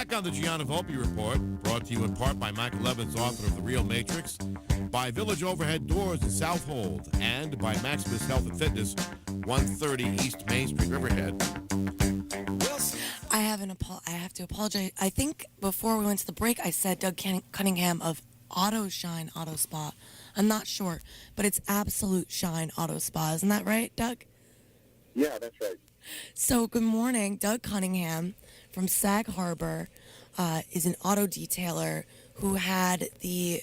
Back on the Gianna Volpe Report, brought to you in part by Michael Evans, author of The Real Matrix, by Village Overhead Doors in Southold, and by Maximus Health and Fitness, 130 East Main Street, Riverhead. I have to apologize. I think before we went to the break, I said Doug Cunningham of Auto Shine Auto Spa. I'm not sure, but it's Absolute Shine Auto Spa. Isn't that right, Doug? Yeah, that's right. So, good morning. Doug Cunningham from Sag Harbor is an auto detailer who had the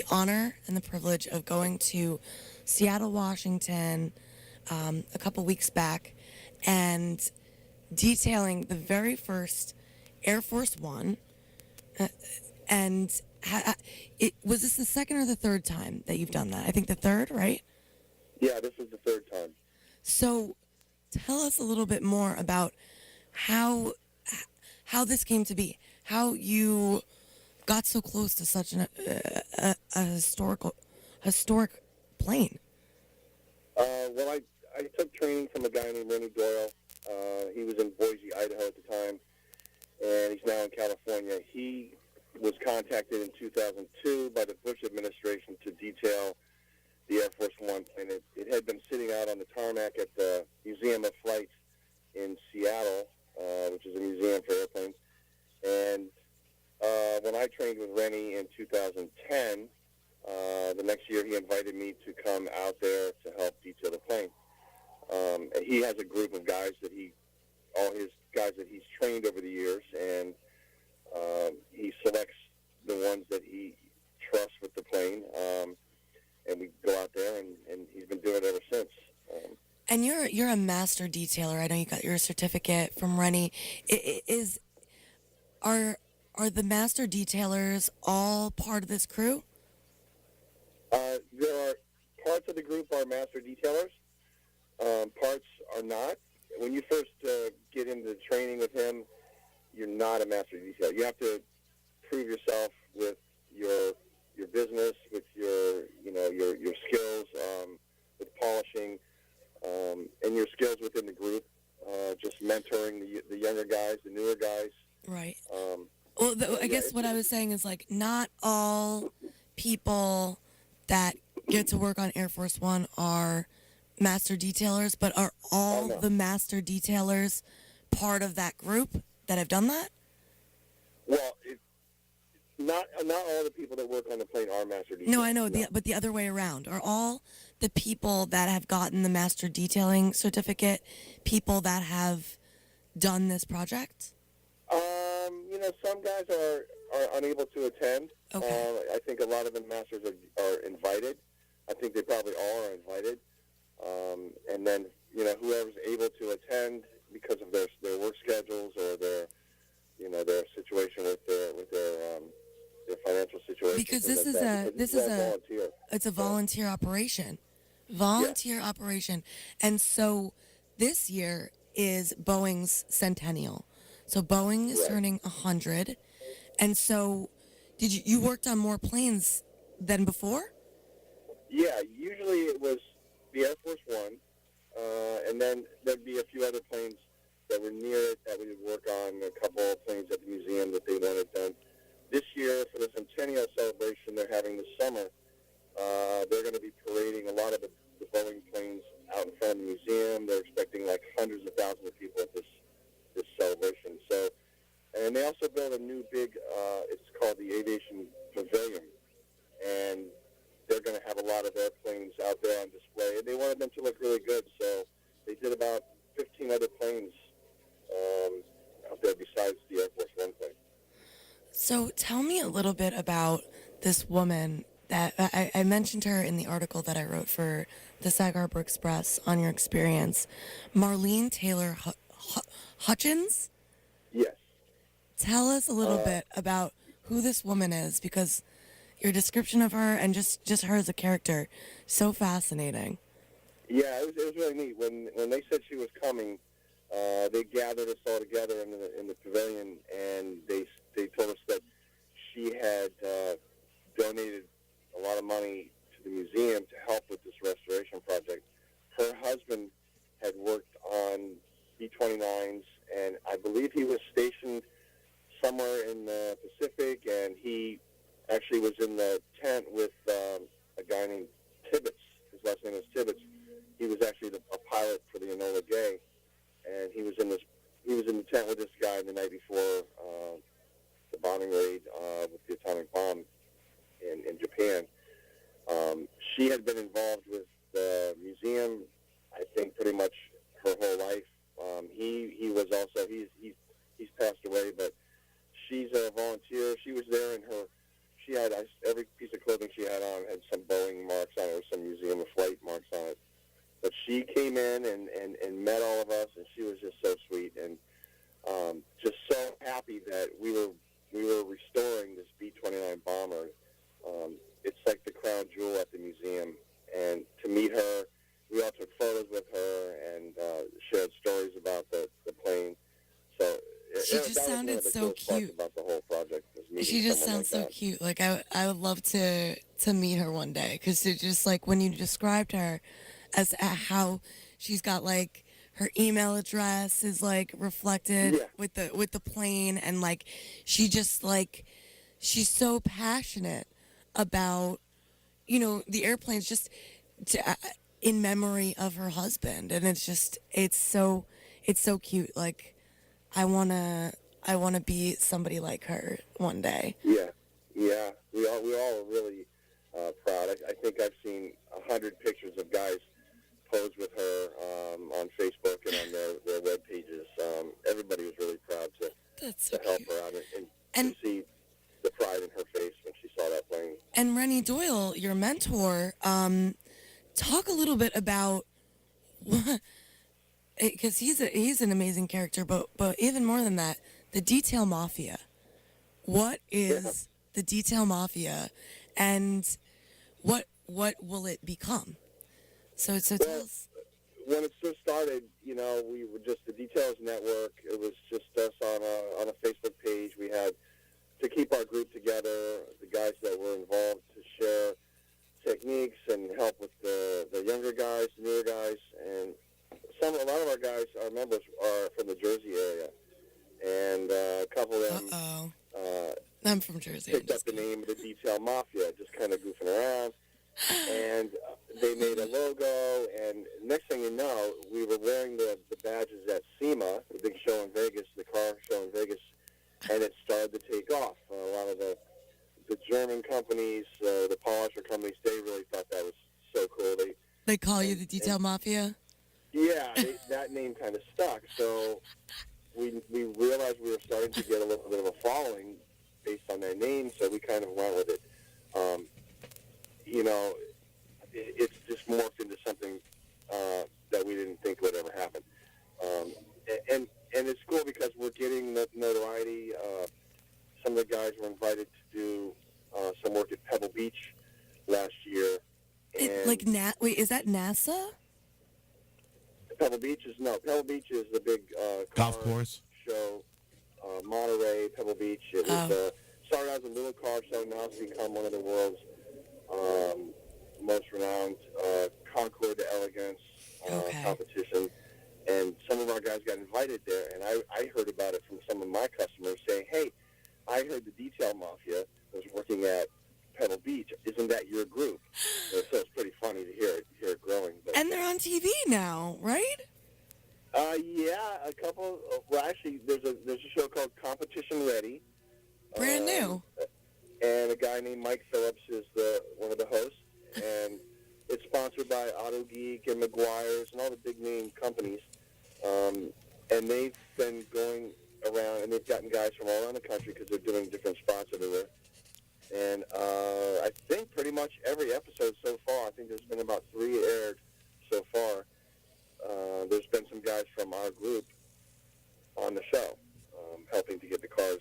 honor and the privilege of going to Seattle, Washington a couple weeks back and detailing the very first Air Force One. Was this the second or the third time that you've done that? I think the third, right? Yeah, this is the third time. So tell us a little bit more about how this came to be, how you got so close to such a historic plane. Well, I took training from a guy named Rennie Doyle. He was in Boise, Idaho at the time, and he's now in California. He was contacted in 2002 by the Bush administration to detail the Air Force One plane. It had been sitting out on the tarmac at the Museum of Flight in Seattle, which is a museum for airplanes. And when I trained with Rennie in 2010, the next year he invited me to come out there to help detail the plane. And he has a group of guys all his guys that he's trained over the years, and he selects the ones that he trusts with the plane, and we go out there, and he's been doing it ever since. And you're a master detailer. I know you got your certificate from Rennie. Are the master detailers all part of this crew? There are parts of the group are master detailers. Parts are not. When you first get into training with him, you're not a master detailer. You have to prove yourself with your business, with your skills, with polishing, and your skills within the group. Just mentoring the younger guys, the newer guys. Right. I guess what I was saying is, like, not all people that get to work on Air Force One are master detailers, but are all the master detailers part of that group that have done that? Well, not all the people that work on the plane are master detailers. No, I know, but the other way around. Are all the people that have gotten the master detailing certificate people that have done this project? Some guys are unable to attend. Okay. I think a lot of the masters are invited. I think they probably all are invited. And then, whoever's able to attend because of their work schedules or their situation with their financial situation. Because this is a volunteer operation. Operation. And so this year is Boeing's centennial. So Boeing is turning 100. And so you worked on more planes than before? Yeah, usually it was the Air Force One, and then there'd be a few other planes that were near it that we would work on, a couple of planes at the museum that they wanted done. This year, for the centennial celebration they're having this summer, they're going to be parading a lot of the Boeing planes out in front of the museum. They're expecting like hundreds of thousands of people at this celebration. So, and they also built a new big, it's called the Aviation Pavilion, and they're going to have a lot of airplanes out there on display. And they wanted them to look really good, so they did about 15 other planes out there besides the Air Force One plane. So tell me a little bit about this woman that I mentioned her in the article that I wrote for the Sag Harbor Express on your experience. Marlene Taylor Hutchins? Yes. Tell us a little bit about who this woman is, because your description of her and just her as a character, so fascinating. Yeah, it was really neat. When they said she was coming, they gathered us all together in the pavilion, and they told us that she had donated a lot of money to the museum to help with this restoration project. Her husband had worked on B-29s, and I believe he was stationed she came in and met all of us, and she was just so sweet and just so happy that we were restoring this B-29 bomber. It's like the crown jewel at the museum, and to meet her, we all took photos with her and shared stories about the plane. So she just sounded so cute about the whole project. She just sounds so cute. Like I would love to meet her one day, because it just, like, when you described her as how she's got, like, her email address is, like, reflected with the plane, and, like, she just, like, she's so passionate about, you know, the airplanes, just in memory of her husband, and it's so cute. Like, I wanna be somebody like her one day. Yeah. We all are really proud. I think I've seen 100 pictures of guys pose with her on Facebook and on their web pages. Everybody was really proud to help her out and to see the pride in her face when she saw that plane. And Rennie Doyle, your mentor, talk a little bit about, because he's an amazing character, but even more than that, the Detail Mafia. What is the Detail Mafia, and what will it become? So tell us. When it first started, you know, we were just the Details Network. It was just us on a Facebook page. We had to keep our group together, the guys that were involved, to share techniques and help with the younger guys, the newer guys, and a lot of our guys, our members, are from the Jersey area, and a couple of them I'm from Jersey. Picked up the name of the Detail Mafia, just kind of goofing around, and they made a logo, and next thing you know, we were wearing the badges at SEMA, the big show in Vegas, the car show in Vegas, and it started to take off. A lot of the German companies, the polisher companies, they really thought that was so cool. They call you the Detail Mafia? Yeah, that name kind of stuck. So we realized we were starting to get a little bit of a following based on their name, so we kind of went with it. You know, it's just morphed into something that we didn't think would ever happen. And it's cool because we're getting notoriety. Some of the guys were invited to do some work at Pebble Beach last year. And Wait, is that NASA? Pebble Beach is the big golf course show. Monterey, Pebble Beach. It was started as a little car show. Now it's become one of the world's most renowned Concours d'Elegance competition. And some of our guys got invited there, and I heard about it from some of my customers saying, "Hey, I heard the Detail Mafia was working at Pebble Beach. Isn't that your group?" And so it's pretty funny to hear it growing. But, and they're on TV now, right? Yeah, a couple. Well, actually, there's a show called Competition Ready. Brand new. And a guy named Mike Phillips is one of the hosts, and it's sponsored by Auto Geek and McGuire's and all the big name companies. And they've been going around, and they've gotten guys from all around the country because they're doing different spots everywhere. And I think pretty much every episode so far, I think there's been about 3 aired so far. There's been some guys from our group on the show, helping to get the cars.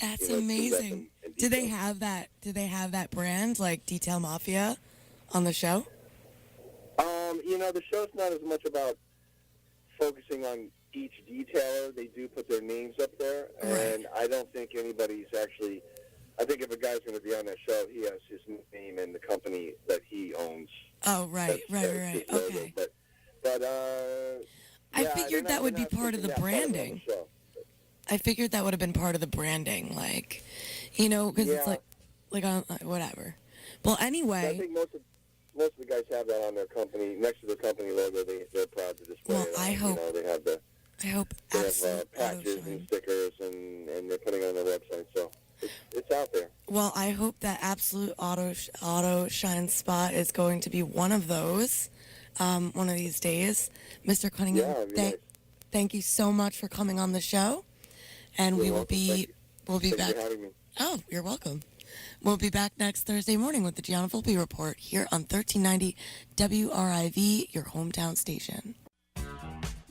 That's amazing. Do they have that? Do they have that brand, like Detail Mafia, on the show? You know, the show's not as much about focusing on each detailer. They do put their names up there, and I don't think anybody's actually. I think if a guy's going to be on that show, he has his name and the company that he owns. Oh, right. Okay. But I figured that would be part of the branding. I figured that would have been part of the branding, like, you know, because it's like whatever. Well, anyway. I think most of the guys have that on their company, next to their company logo. They're proud to display it. I hope. You know, they have Absolute patches and stickers, and they're putting it on their website. So it's out there. Well, I hope that Absolute Auto Shine Spot is going to be one of those, one of these days. Mr. Cunningham, thank you so much for coming on the show, and we'll be back. For having me. Oh, you're welcome. We'll be back next Thursday morning with the Gianna Volpe Report here on 1390 WRIV, your hometown station.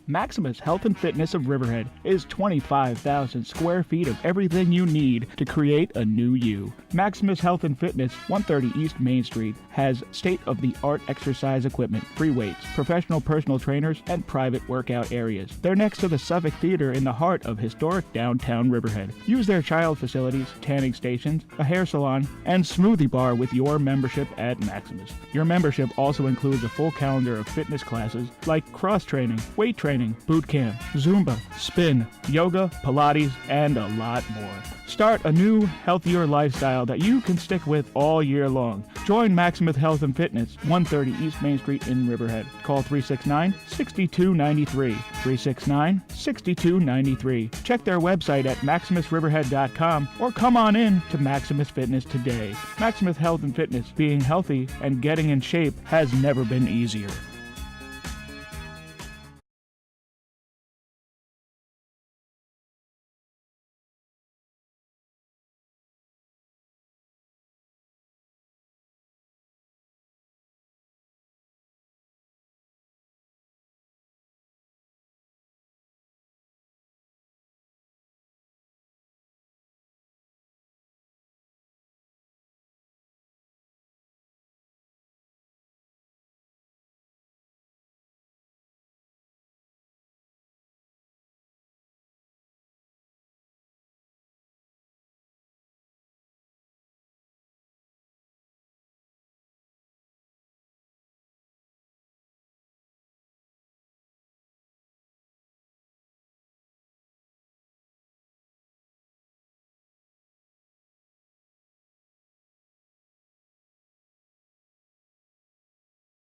Maximus Health and Fitness of Riverhead is 25,000 square feet of everything you need to create a new you. Maximus Health and Fitness, 130 East Main Street, has state-of-the-art exercise equipment, free weights, professional personal trainers, and private workout areas. They're next to the Suffolk Theater in the heart of historic downtown Riverhead. Use their child facilities, tanning stations, a hair salon, and smoothie bar with your membership at Maximus. Your membership also includes a full calendar of fitness classes like cross-training, weight training, boot camp, Zumba, spin, yoga, Pilates, and a lot more. Start a new, healthier lifestyle that you can stick with all year long. Join Maximus Health and Fitness, 130 East Main Street in Riverhead. Call 369-6293. 369-6293. Check their website at maximusriverhead.com or come on in to Maximus Fitness today. Maximus Health and Fitness, being healthy and getting in shape has never been easier.